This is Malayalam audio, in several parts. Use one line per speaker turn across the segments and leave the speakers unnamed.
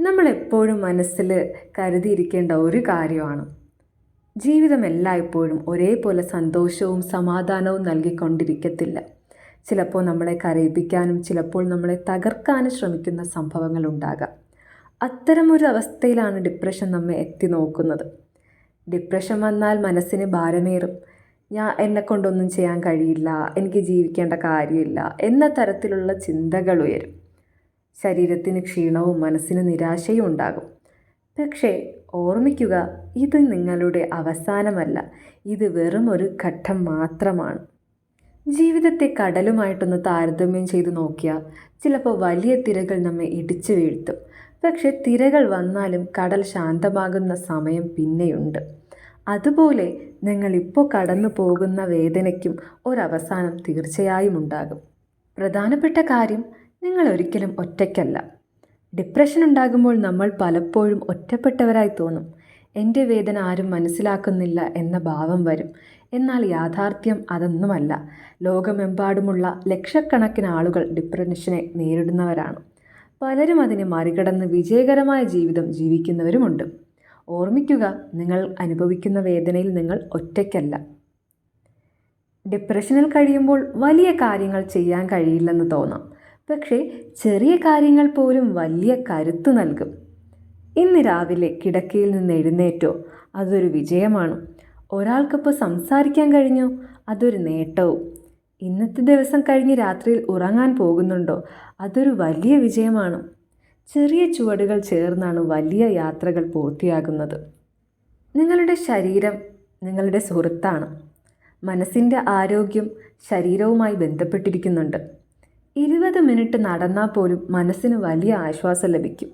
നമ്മളെപ്പോഴും മനസ്സിൽ കരുതിയിരിക്കേണ്ട ഒരു കാര്യമാണ്, ജീവിതം എല്ലായ്പ്പോഴും ഒരേപോലെ സന്തോഷവും സമാധാനവും നൽകിക്കൊണ്ടിരിക്കത്തില്ല. ചിലപ്പോൾ നമ്മളെ കരയിപ്പിക്കാനും ചിലപ്പോൾ നമ്മളെ തകർക്കാനും ശ്രമിക്കുന്ന സംഭവങ്ങൾ ഉണ്ടാകാം. അത്തരമൊരു അവസ്ഥയിലാണ് ഡിപ്രഷൻ നമ്മെ എത്തി നോക്കുന്നത്. ഡിപ്രഷൻ വന്നാൽ മനസ്സിന് ഭാരമേറും. എന്നെക്കൊണ്ടൊന്നും ചെയ്യാൻ കഴിയില്ല, എനിക്ക് ജീവിക്കേണ്ട കാര്യമില്ല എന്ന തരത്തിലുള്ള ചിന്തകൾ ഉയരും. ശരീരത്തിന് ക്ഷീണവും മനസ്സിന് നിരാശയും ഉണ്ടാകും. പക്ഷേ ഓർമ്മിക്കുക, ഇത് നിങ്ങളുടെ അവസാനമല്ല, ഇത് വെറും ഒരു ഘട്ടം മാത്രമാണ്. ജീവിതത്തെ കടലുമായിട്ടൊന്ന് താരതമ്യം ചെയ്ത് നോക്കിയാൽ ചിലപ്പോൾ വലിയ തിരകൾ നമ്മെ ഇടിച്ചു വീഴ്ത്തും. പക്ഷെ തിരകൾ വന്നാലും കടൽ ശാന്തമാകുന്ന സമയം പിന്നെയുണ്ട്. അതുപോലെ നിങ്ങളിപ്പോൾ കടന്നു പോകുന്ന വേദനയ്ക്കും ഒരവസാനം തീർച്ചയായും ഉണ്ടാകും. പ്രധാനപ്പെട്ട കാര്യം, നിങ്ങൾ ഒരിക്കലും ഒറ്റയ്ക്കല്ല. ഡിപ്രഷൻ ഉണ്ടാകുമ്പോൾ നമ്മൾ പലപ്പോഴും ഒറ്റപ്പെട്ടവരായി തോന്നും. എൻ്റെ വേദന ആരും മനസ്സിലാക്കുന്നില്ല എന്ന ഭാവം വരും. എന്നാൽ യാഥാർത്ഥ്യം അതൊന്നുമല്ല. ലോകമെമ്പാടുമുള്ള ലക്ഷക്കണക്കിന് ആളുകൾ ഡിപ്രഷനെ നേരിടുന്നവരാണ്. പലരും അതിനെ മറികടന്ന് വിജയകരമായ ജീവിതം ജീവിക്കുന്നവരുമുണ്ട്. ഓർമ്മിക്കുക, നിങ്ങൾ അനുഭവിക്കുന്ന വേദനയിൽ നിങ്ങൾ ഒറ്റയ്ക്കല്ല. ഡിപ്രഷനിൽ കഴിയുമ്പോൾ വലിയ കാര്യങ്ങൾ ചെയ്യാൻ കഴിയില്ലെന്ന് തോന്നാം. പക്ഷേ ചെറിയ കാര്യങ്ങൾ പോലും വലിയ കരുത്ത് നൽകും. ഇന്ന് രാവിലെ കിടക്കയിൽ നിന്ന് എഴുന്നേറ്റോ, അതൊരു വിജയമാണ്. ഒരാൾക്കിപ്പോൾ സംസാരിക്കാൻ കഴിഞ്ഞോ, അതൊരു നേട്ടവും. ഇന്നത്തെ ദിവസം കഴിഞ്ഞ് രാത്രിയിൽ ഉറങ്ങാൻ പോകുന്നുണ്ടോ, അതൊരു വലിയ വിജയമാണ്. ചെറിയ ചുവടുകൾ ചേർന്നാണ് വലിയ യാത്രകൾ പൂർത്തിയാകുന്നത്. നിങ്ങളുടെ ശരീരം നിങ്ങളുടെ സുഹൃത്താണ്. മനസ്സിൻ്റെ ആരോഗ്യം ശരീരവുമായി ബന്ധപ്പെട്ടിരിക്കുന്നുണ്ട്. 20 മിനിറ്റ് നടന്നാൽ പോലും മനസ്സിന് വലിയ ആശ്വാസം ലഭിക്കും.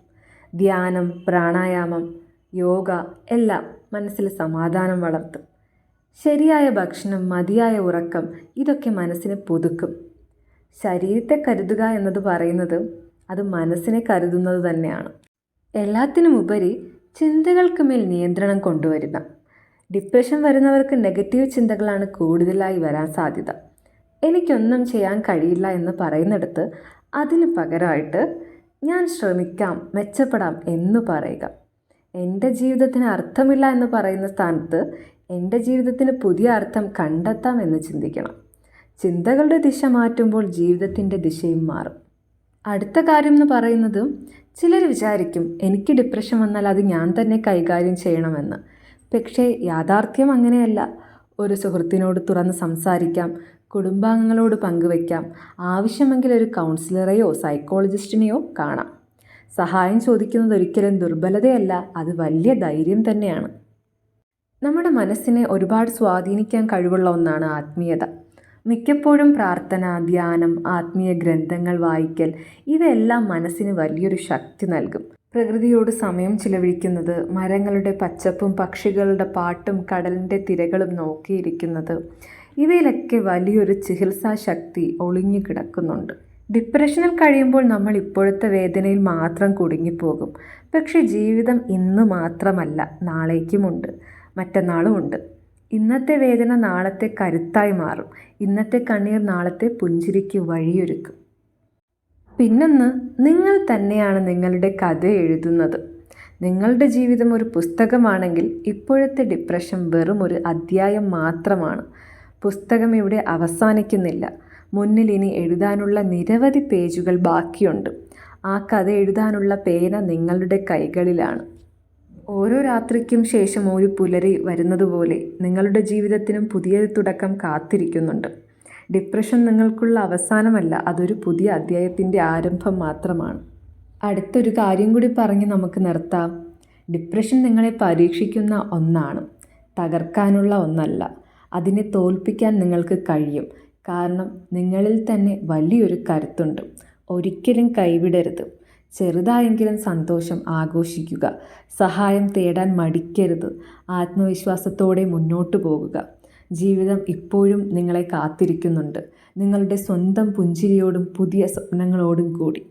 ധ്യാനം, പ്രാണായാമം, യോഗ എല്ലാം മനസ്സിൽ സമാധാനം വളർത്തും. ശരിയായ ഭക്ഷണം, മതിയായ ഉറക്കം, ഇതൊക്കെ മനസ്സിനെ പുതുക്കും. ശരീരത്തെ കരുതുക എന്നത് പറയുന്നത് അത് മനസ്സിനെ കരുതുന്നത് തന്നെയാണ്. എല്ലാത്തിനുമുപരി ചിന്തകൾക്ക് മേൽ നിയന്ത്രണം കൊണ്ടുവരിക. ഡിപ്രഷൻ വരുന്നവർക്ക് നെഗറ്റീവ് ചിന്തകളാണ് കൂടുതലായി വരാൻ സാധ്യത. എനിക്കൊന്നും ചെയ്യാൻ കഴിയില്ല എന്ന് പറയുന്നിടത്ത് അതിന് പകരമായിട്ട് ഞാൻ ശ്രമിക്കാം, മെച്ചപ്പെടാം എന്ന് പറയുക. എൻ്റെ ജീവിതത്തിന് അർത്ഥമില്ല എന്ന് പറയുന്ന സ്ഥാനത്ത് എൻ്റെ ജീവിതത്തിന് പുതിയ അർത്ഥം കണ്ടെത്താം എന്ന് ചിന്തിക്കണം. ചിന്തകളുടെ ദിശ മാറ്റുമ്പോൾ ജീവിതത്തിൻ്റെ ദിശയും മാറും. അടുത്ത കാര്യം എന്ന് പറയുന്നത്, ചിലർ വിചാരിക്കും എനിക്ക് ഡിപ്രഷൻ വന്നാൽ അത് ഞാൻ തന്നെ കൈകാര്യം ചെയ്യണമെന്ന്. പക്ഷേ യാഥാർത്ഥ്യം അങ്ങനെയല്ല. ഒരു സുഹൃത്തിനോട് തുറന്ന് സംസാരിക്കാം, കുടുംബാംഗങ്ങളോട് പങ്കുവയ്ക്കാം, ആവശ്യമെങ്കിൽ ഒരു കൗൺസിലറെയോ സൈക്കോളജിസ്റ്റിനെയോ കാണാം. സഹായം ചോദിക്കുന്നത് ഒരിക്കലും ദുർബലതയല്ല, അത് വലിയ ധൈര്യം തന്നെയാണ്. നമ്മുടെ മനസ്സിനെ ഒരുപാട് സ്വാധീനിക്കാൻ കഴിവുള്ള ഒന്നാണ് ആത്മീയത. മിക്കപ്പോഴും പ്രാർത്ഥന, ധ്യാനം, ആത്മീയ ഗ്രന്ഥങ്ങൾ വായിക്കൽ, ഇവയെല്ലാം മനസ്സിന് വലിയൊരു ശക്തി നൽകും. പ്രകൃതിയോട് സമയം ചിലവഴിക്കുന്നത്, മരങ്ങളുടെ പച്ചപ്പും പക്ഷികളുടെ പാട്ടും കടലിൻ്റെ തിരകളും നോക്കിയിരിക്കുന്നത്, ഇവയിലൊക്കെ വലിയൊരു ചികിത്സാ ശക്തി ഒളിഞ്ഞു കിടക്കുന്നുണ്ട്. ഡിപ്രഷനിൽ കഴിയുമ്പോൾ നമ്മൾ ഇപ്പോഴത്തെ വേദനയിൽ മാത്രം കുടുങ്ങിപ്പോകും. പക്ഷേ ജീവിതം ഇന്ന് മാത്രമല്ല, നാളേക്കുമുണ്ട്, മറ്റന്നാളുമുണ്ട്. ഇന്നത്തെ വേദന നാളത്തെ കരുത്തായി മാറും. ഇന്നത്തെ കണ്ണീർ നാളത്തെ പുഞ്ചിരിക്ക് വഴിയൊരുക്കും. പിന്നൊന്ന്, നിങ്ങൾ തന്നെയാണ് നിങ്ങളുടെ കഥ എഴുതുന്നത്. നിങ്ങളുടെ ജീവിതം ഒരു പുസ്തകമാണെങ്കിൽ ഇപ്പോഴത്തെ ഡിപ്രഷൻ വെറും ഒരു അധ്യായം മാത്രമാണ്. പുസ്തകം ഇവിടെ അവസാനിക്കുന്നില്ല. മുന്നിൽ ഇനി എഴുതാനുള്ള നിരവധി പേജുകൾ ബാക്കിയുണ്ട്. ആ കഥ എഴുതാനുള്ള പേന നിങ്ങളുടെ കൈകളിലാണ്. ഓരോ രാത്രിക്കും ശേഷം ഒരു പുലരി വരുന്നതുപോലെ നിങ്ങളുടെ ജീവിതത്തിനും പുതിയൊരു തുടക്കം കാത്തിരിക്കുന്നുണ്ട്. ഡിപ്രഷൻ നിങ്ങൾക്കുള്ള അവസാനമല്ല, അതൊരു പുതിയ അധ്യായത്തിൻ്റെ ആരംഭം മാത്രമാണ്. അടുത്തൊരു കാര്യം കൂടി പറഞ്ഞ് നമുക്ക് നിർത്താം. ഡിപ്രഷൻ നിങ്ങളെ പരീക്ഷിക്കുന്ന ഒന്നാണ്, തകർക്കാനുള്ള ഒന്നല്ല. അതിനെ തോൽപ്പിക്കാൻ നിങ്ങൾക്ക് കഴിയും. കാരണം നിങ്ങളിൽ തന്നെ വലിയൊരു കരുത്തുണ്ട്. ഒരിക്കലും കൈവിടരുത്. ചെറുതായെങ്കിലും സന്തോഷം ആഘോഷിക്കുക. സഹായം തേടാൻ മടിക്കരുത്. ആത്മവിശ്വാസത്തോടെ മുന്നോട്ട് പോകുക. ജീവിതം ഇപ്പോഴും നിങ്ങളെ കാത്തിരിക്കുന്നുണ്ട്, നിങ്ങളുടെ സ്വന്തം പുഞ്ചിരിയോടും പുതിയ സ്വപ്നങ്ങളോടും കൂടി.